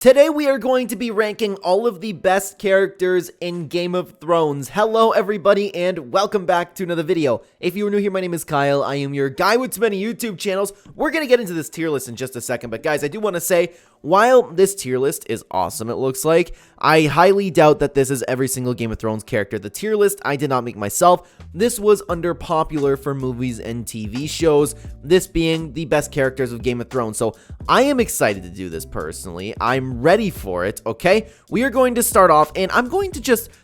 Today we are going to be ranking all of the best characters in Game of Thrones. Hello everybody and welcome back to another video. If you are new here, my name is Kyle. I am your guy with many YouTube channels. We're going to get into this tier list in just a second, but guys, I do want to say, while this tier list is awesome, it looks like, I highly doubt that this is every single Game of Thrones character. The tier list I did not make myself. This was under popular for movies and TV shows, this being the best characters of Game of Thrones. So I am excited to do this personally. I'm ready for it, okay? We are going to start off, and I'm going to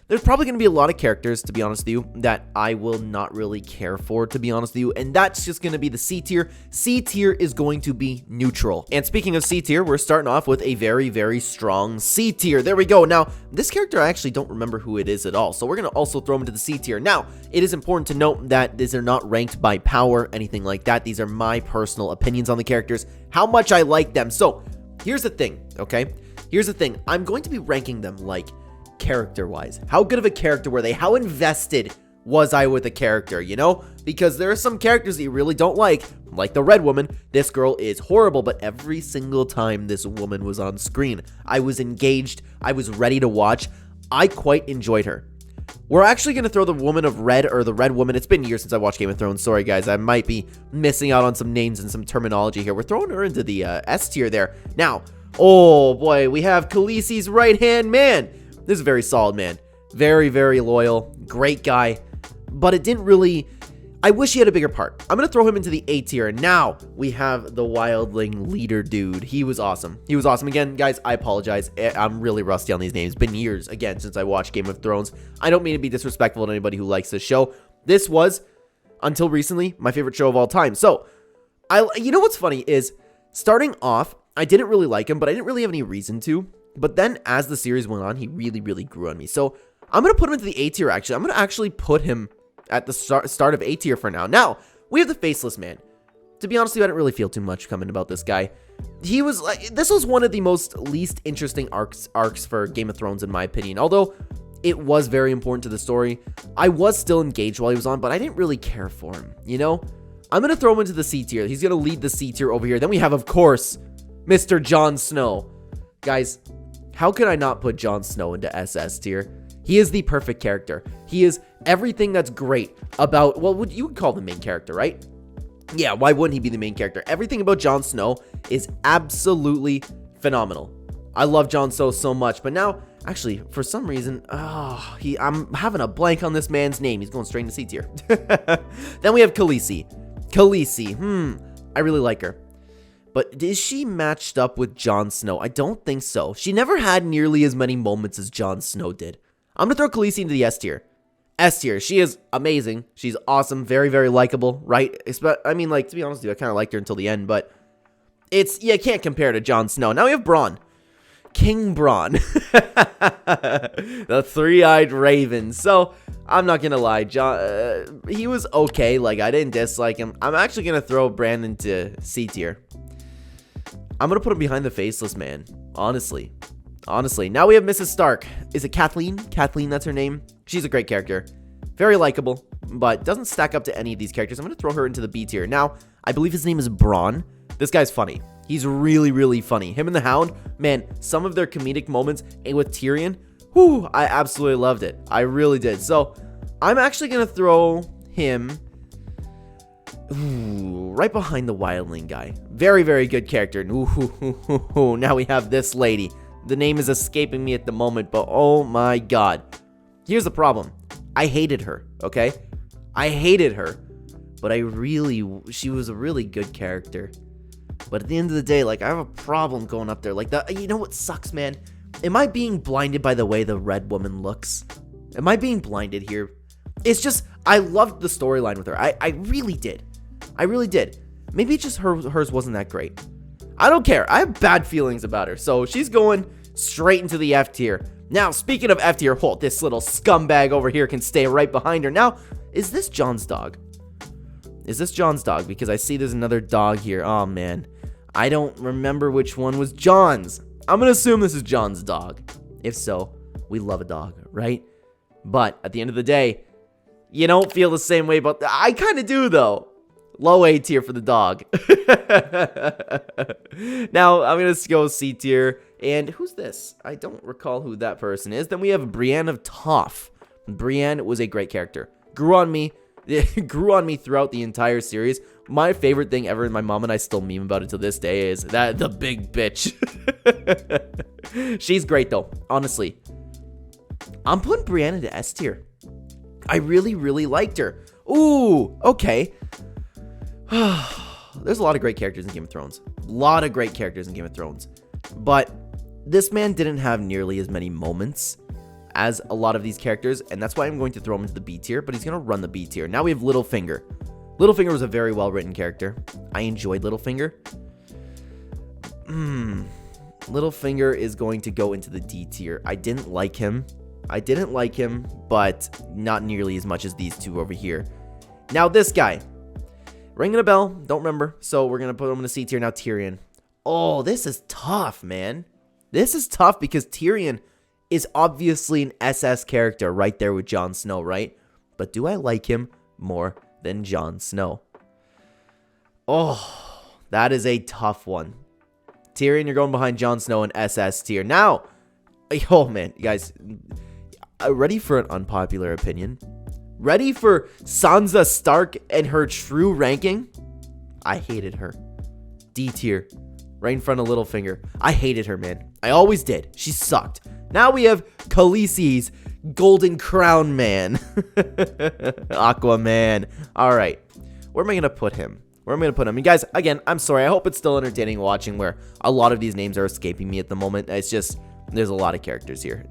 there's probably going to be a lot of characters, to be honest with you, that I will not really care for, to be honest with you, and that's just going to be the C tier. C tier is going to be neutral. And speaking of C tier, we're starting off with a very, very strong C tier. There we go. Now, this character, I actually don't remember who it is at all, so we're going to also throw him into the C tier. Now, it is important to note that these are not ranked by power, anything like that. These are my personal opinions on the characters, how much I like them. So, here's the thing, okay? Here's the thing. I'm going to be ranking them, like, character-wise. How good of a character were they? How invested was I with a character, you know? Because there are some characters that you really don't like the Red Woman. This girl is horrible, but every single time this woman was on screen, I was engaged, I was ready to watch. I quite enjoyed her. We're actually going to throw the Woman of Red, or the Red Woman. It's been years since I watched Game of Thrones. Sorry, guys. I might be missing out on some names and some terminology here. We're throwing her into the S tier there. Now, oh boy, we have Khaleesi's right-hand man. This is a very solid man. Very, very loyal. Great guy. But it didn't really... I wish he had a bigger part. I'm going to throw him into the A tier. Now, we have the Wildling leader dude. He was awesome. He was awesome. Again, guys, I apologize. I'm really rusty on these names. It's been years, again, since I watched Game of Thrones. I don't mean to be disrespectful to anybody who likes this show. This was, until recently, my favorite show of all time. So, you know what's funny is, starting off, I didn't really like him, but I didn't really have any reason to. But then, as the series went on, he really, really grew on me. So, I'm going to put him into the A tier, actually. I'm going to actually put him at the start of A tier for now. Now, we have the Faceless Man. To be honest with you, I didn't really feel too much coming about this guy. He was like, this was one of the least interesting arcs for Game of Thrones, in my opinion. Although, it was very important to the story. I was still engaged while he was on, but I didn't really care for him, you know? I'm going to throw him into the C tier. He's going to lead the C tier over here. Then we have, of course, Mr. Jon Snow. Guys, how could I not put Jon Snow into SS tier? He is the perfect character. He is everything that's great about, well, you would call the main character, right? Yeah, why wouldn't he be the main character? Everything about Jon Snow is absolutely phenomenal. I love Jon Snow so much, but now, actually, for some reason, I'm having a blank on this man's name. He's going straight into C tier. Then we have Khaleesi. Khaleesi, I really like her. But is she matched up with Jon Snow? I don't think so. She never had nearly as many moments as Jon Snow did. I'm going to throw Khaleesi into the S tier. S tier. She is amazing. She's awesome. Very, very likable, right? I mean, like, to be honest with you, I kind of liked her until the end, but you can't compare to Jon Snow. Now we have Bronn. King Bronn. The three-eyed raven. So, I'm not going to lie. He was okay. Like, I didn't dislike him. I'm actually going to throw Brandon to C tier. I'm going to put him behind the Faceless Man. Honestly. Now we have Mrs. Stark. Is it Kathleen? Kathleen, that's her name. She's a great character. Very likable, but doesn't stack up to any of these characters. I'm going to throw her into the B tier. Now, I believe his name is Bronn. This guy's funny. He's really, really funny. Him and the Hound, man, some of their comedic moments with Tyrion, whew, I absolutely loved it. I really did. So, I'm actually going to throw him right behind the Wildling guy. Very, very good character. Now we have this lady. The name is escaping me at the moment, but oh my god. Here's the problem. I hated her, okay? I hated her, but she was a really good character. But at the end of the day, like, I have a problem going up there. Like, you know what sucks, man? Am I being blinded by the way the Red Woman looks? Am I being blinded here? It's just, I loved the storyline with her. I really did. I really did. Maybe it's just hers wasn't that great. I don't care. I have bad feelings about her. So she's going straight into the F tier. Now, speaking of F tier, this little scumbag over here can stay right behind her. Now, is this Jon's dog? Is this Jon's dog? Because I see there's another dog here. Oh, man. I don't remember which one was Jon's. I'm going to assume this is Jon's dog. If so, we love a dog, right? But at the end of the day, you don't feel the same way about... I kind of do, though. Low A tier for the dog. Now, I'm going to go C tier. And who's this? I don't recall who that person is. Then we have Brienne of Toff. Brienne was a great character. Grew on me throughout the entire series. My favorite thing ever, and my mom and I still meme about it to this day, is that the big bitch. She's great though, honestly. I'm putting Brienne into S tier. I really liked her. Ooh, okay. There's a lot of great characters in Game of Thrones. But this man didn't have nearly as many moments as a lot of these characters, and that's why I'm going to throw him into the B tier, but he's going to run the B tier. Now we have Littlefinger. Littlefinger was a very well-written character. I enjoyed Littlefinger. Littlefinger is going to go into the D tier. I didn't like him, but not nearly as much as these two over here. Now this guy. Ringing a bell, don't remember, so we're going to put him in the C tier. Now Tyrion. Oh, this is tough, man. This is tough because Tyrion is obviously an SS character right there with Jon Snow, right? But do I like him more than Jon Snow? Oh, that is a tough one. Tyrion, you're going behind Jon Snow in SS tier. Now, oh man, you guys, ready for an unpopular opinion? Ready for Sansa Stark and her true ranking? I hated her. D tier. Right in front of Littlefinger. I hated her, man. I always did. She sucked. Now we have Khaleesi's Golden Crown Man. Aquaman. Alright. Where am I going to put him? And guys, again, I'm sorry. I hope it's still entertaining watching where a lot of these names are escaping me at the moment. It's just, there's a lot of characters here.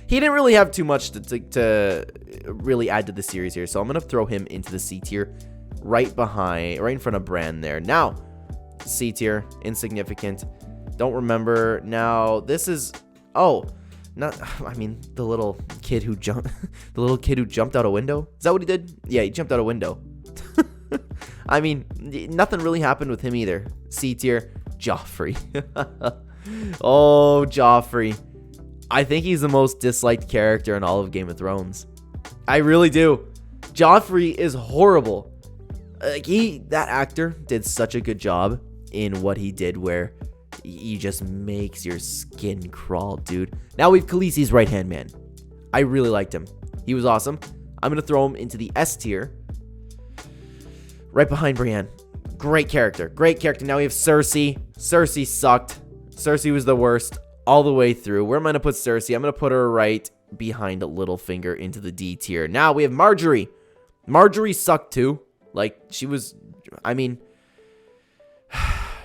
He didn't really have too much to really add to the series here, so I'm going to throw him into the C tier right in front of Bran there. Now, C tier, insignificant. Don't remember. Now, this is, the little kid who jumped out a window. Is that what he did? Yeah, he jumped out a window. I mean, nothing really happened with him either. C tier, Joffrey. Oh, Joffrey. I think he's the most disliked character in all of Game of Thrones. I really do. Joffrey is horrible. That actor did such a good job in what he did where he just makes your skin crawl, dude. Now we have Khaleesi's right-hand man. I really liked him. He was awesome. I'm going to throw him into the S tier. Right behind Brienne. Great character. Now we have Cersei. Cersei sucked. Cersei was the worst all the way through. Where am I going to put Cersei? I'm going to put her right behind Littlefinger into the D tier. Now we have Marjorie. Marjorie sucked too. She was,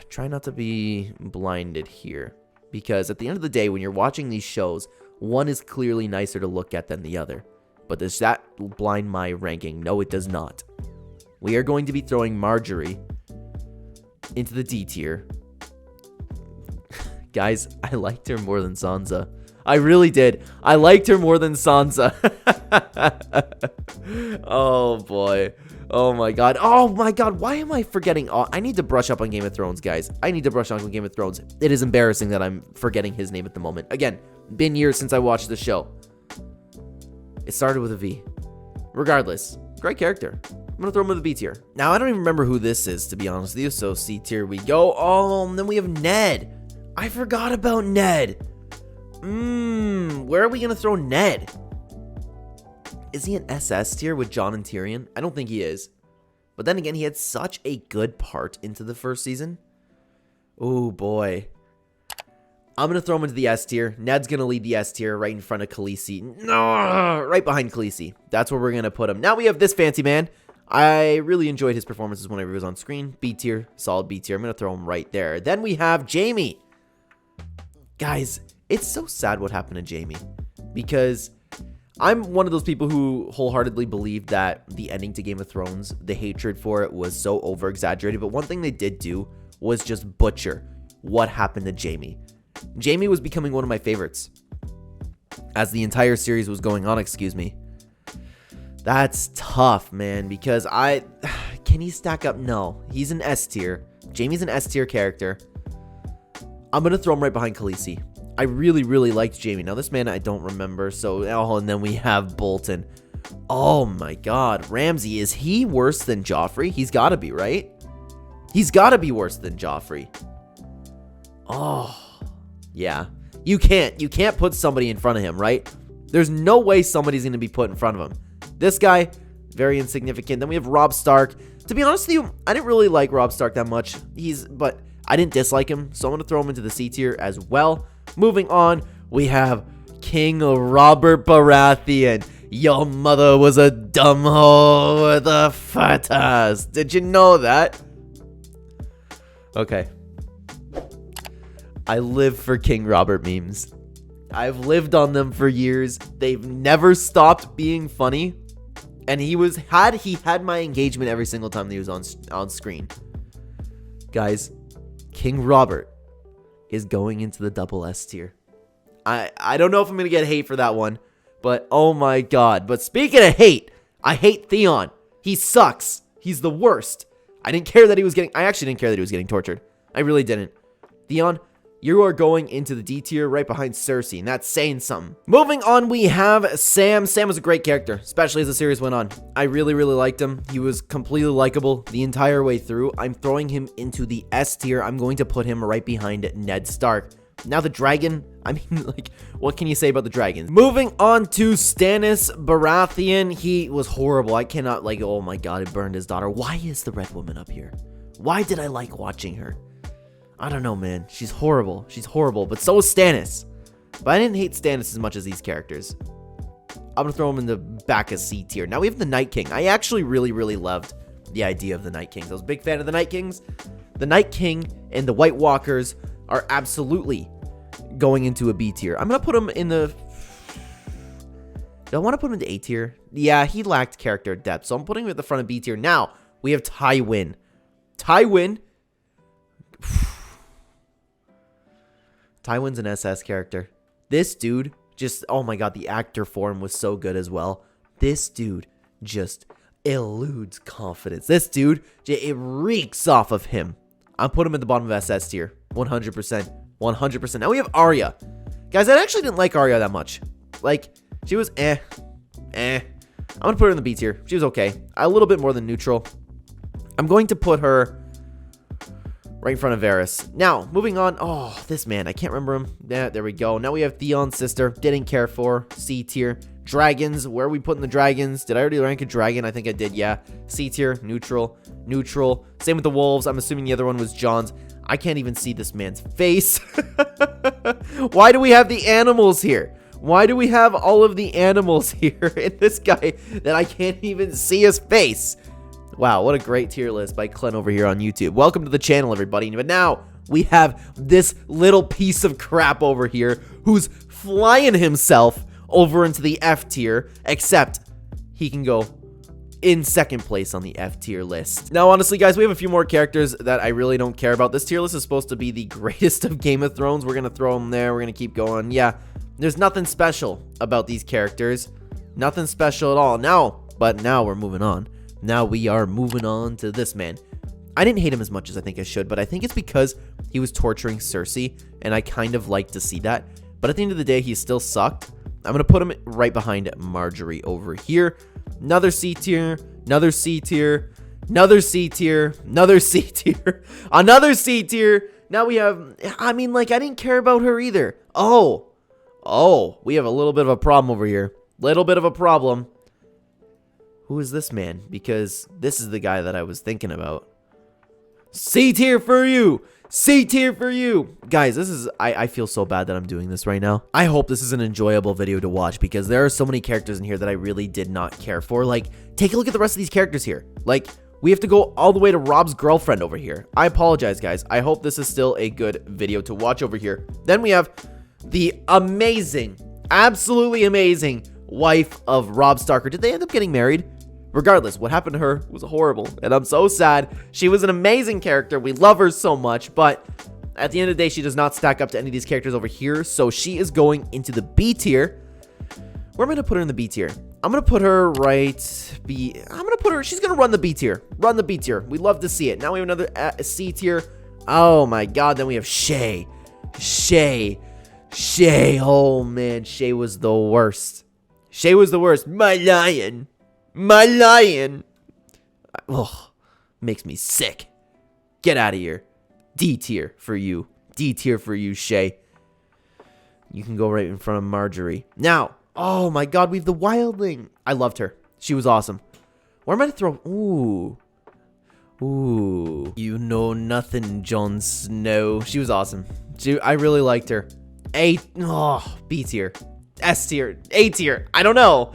try not to be blinded here. Because at the end of the day, when you're watching these shows, one is clearly nicer to look at than the other. But does that blind my ranking? No, it does not. We are going to be throwing Marjorie into the D tier. Guys, I liked her more than Sansa. I really did. I liked her more than Sansa. Oh, boy. Oh, my God. Why am I forgetting? I need to brush up on Game of Thrones, guys. It is embarrassing that I'm forgetting his name at the moment. Again, been years since I watched the show. It started with a V. Regardless, great character. I'm going to throw him in the B tier. Now, I don't even remember who this is, to be honest with you. So, C tier we go. Oh, and then we have Ned. I forgot about Ned. Where are we going to throw Ned? Is he an SS tier with Jon and Tyrion? I don't think he is. But then again, he had such a good part into the first season. Oh, boy. I'm going to throw him into the S tier. Ned's going to lead the S tier right in front of Khaleesi. No, right behind Khaleesi. That's where we're going to put him. Now we have this fancy man. I really enjoyed his performances whenever he was on screen. B tier, solid B tier. I'm going to throw him right there. Then we have Jaime. Guys, it's so sad what happened to Jaime. Because I'm one of those people who wholeheartedly believe that the ending to Game of Thrones, the hatred for it was so over-exaggerated. But one thing they did do was just butcher what happened to Jaime. Jaime was becoming one of my favorites as the entire series was going on, That's tough, man, because can he stack up? No, he's an S tier. Jaime's an S tier character. I'm going to throw him right behind Khaleesi. I really liked Jaime. Now, this man I don't remember, and then we have Bolton. Oh, my God. Ramsay, is he worse than Joffrey? He's got to be, right? He's got to be worse than Joffrey. Oh, Yeah. You can't put somebody in front of him, right? There's no way somebody's going to be put in front of him. This guy, very insignificant. Then we have Rob Stark. To be honest with you, I didn't really like Rob Stark that much. But I didn't dislike him, so I'm going to throw him into the C tier as well. Moving on, we have King Robert Baratheon. Your mother was a dumb hoe with a fat ass. Did you know that? Okay. I live for King Robert memes. I've lived on them for years. They've never stopped being funny. And he had my engagement every single time that he was on screen. Guys, King Robert is going into the double S tier. I don't know if I'm going to get hate for that one, but oh my god. But speaking of hate, I hate Theon. He sucks. He's the worst. I actually didn't care that he was getting tortured. I really didn't. Theon, you are going into the D tier right behind Cersei, and that's saying something. Moving on, we have Sam. Sam was a great character, especially as the series went on. I really, really liked him. He was completely likable the entire way through. I'm throwing him into the S tier. I'm going to put him right behind Ned Stark. Now the dragon, I mean, like, what can you say about the dragons? Moving on to Stannis Baratheon. He was horrible. I cannot, like, oh my god, it burned his daughter. Why is the red woman up here? Why did I like watching her? I don't know, man. She's horrible. She's horrible, but so is Stannis. But I didn't hate Stannis as much as these characters. I'm going to throw him in the back of C tier. Now we have the Night King. I actually really, really loved the idea of the Night Kings. I was a big fan of the Night Kings. The Night King and the White Walkers are absolutely going into a B tier. I'm going to put him in the... Do I want to put him into A tier? Yeah, he lacked character depth, so I'm putting him at the front of B tier. Now, we have Tywin. Tywin's an SS character. This dude just, oh my god, the actor form was so good as well. This dude just eludes confidence. This dude, it reeks off of him. I'm putting him at the bottom of SS tier. 100%. 100%. Now we have Arya. Guys, I actually didn't like Arya that much. Like, she was I'm gonna put her in the B tier. She was okay. A little bit more than neutral. I'm going to put her right in front of Varys. Now, moving on. Oh, this man. I can't remember him. Yeah, there we go. Now we have Theon's sister. Didn't care for. C tier. Dragons. Where are we putting the dragons? Did I already rank a dragon? I think I did, yeah. C tier. Neutral. Neutral. Same with the wolves. I'm assuming the other one was Jon's. I can't even see this man's face. Why do we have the animals here? Why do we have all of the animals here in this guy that I can't even see his face? Wow, what a great tier list by Clen over here on YouTube. Welcome to the channel, everybody. But now we have this little piece of crap over here who's flying himself over into the F tier, except he can go in second place on the F tier list. Now, honestly, guys, we have a few more characters that I really don't care about. This tier list is supposed to be the greatest of Game of Thrones. We're going to throw them there. We're going to keep going. Yeah, there's nothing special about these characters. Nothing special at all. But now we're moving on. Now we are moving on to this man. I didn't hate him as much as I think I should, but I think it's because he was torturing Cersei, and I kind of like to see that. But at the end of the day, he still sucked. I'm going to put him right behind Marjorie over here. Another C tier, another C tier, another C tier, another C tier, another C tier. Now we have, I mean, like, I didn't care about her either. Oh, we have a little bit of a problem over here. Little bit of a problem. Who is this man? Because this is the guy that I was thinking about. C tier for you. C tier for you. Guys, this is, I feel so bad that I'm doing this right now. I hope this is an enjoyable video to watch because there are so many characters in here that I really did not care for. Like, take a look at the rest of these characters here. Like, we have to go all the way to Rob's girlfriend over here. I apologize, guys. I hope this is still a good video to watch over here. Then we have the amazing, absolutely amazing wife of Rob Stark. Did they end up getting married? Regardless, what happened to her was horrible, and I'm so sad. She was an amazing character. We love her so much, but at the end of the day, she does not stack up to any of these characters over here, so she is going into the B tier. Where am I going to put her in the B tier? I'm going to put her right B. I'm going to put her, she's going to run the B tier. Run the B tier. We love to see it. Now we have another C tier. Oh my god, then we have Shay. Shay. Oh man, Shay was the worst. Shay was the worst. My lion. My lion. Ugh, makes me sick. Get out of here. D tier for you. D tier for you, Shay. You can go right in front of Marjorie. Now, oh my god, we have the wildling. I loved her. She was awesome. Where am I to throw? Ooh. Ooh. You know nothing, Jon Snow. She was awesome. I really liked her. B tier. S tier. A tier. I don't know.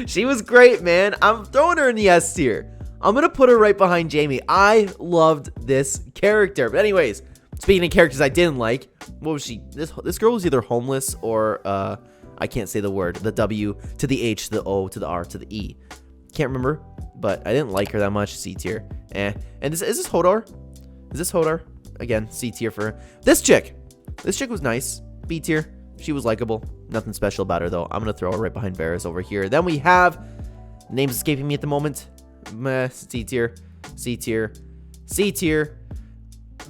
She was great, man. I'm throwing her in the S tier. I'm going to put her right behind Jamie. I loved this character. But anyways, speaking of characters I didn't like, what was she? This girl was either homeless or, I can't say the word. The W to the H to the O to the R to the E. Can't remember, but I didn't like her that much. C tier. And is this Hodor? Is this Hodor? Again, C tier for her. This chick. This chick was nice. B tier. She was likable. Nothing special about her, though. I'm going to throw her right behind Varys over here. Then we have... Names escaping me at the moment. Meh. C tier. C tier. C tier.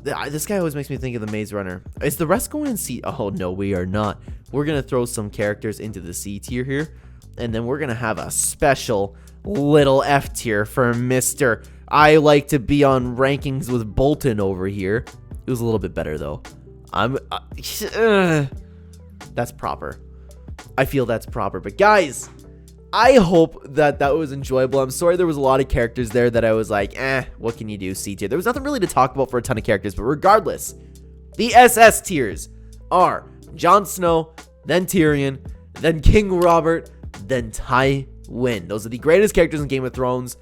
This guy always makes me think of the Maze Runner. Is the rest going in C? Oh, no, we are not. We're going to throw some characters into the C tier here. And then we're going to have a special little F tier for Mr. I like to be on rankings with Bolton over here. It was a little bit better, though. That's proper. I feel that's proper. But guys, I hope that was enjoyable. I'm sorry there was a lot of characters there that I was like, what can you do, C tier? There was nothing really to talk about for a ton of characters, but regardless, the SS tiers are Jon Snow, then Tyrion, then King Robert, then Tywin. Those are the greatest characters in Game of Thrones.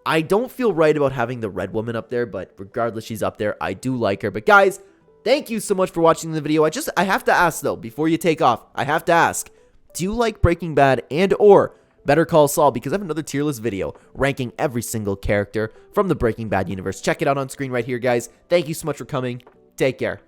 I don't feel right about having the Red Woman up there, but regardless, she's up there. I do like her. But guys, thank you so much for watching the video. I have to ask, though, before you take off, I have to ask, do you like Breaking Bad and or Better Call Saul? Because I have another tier list video ranking every single character from the Breaking Bad universe. Check it out on screen right here, guys. Thank you so much for coming. Take care.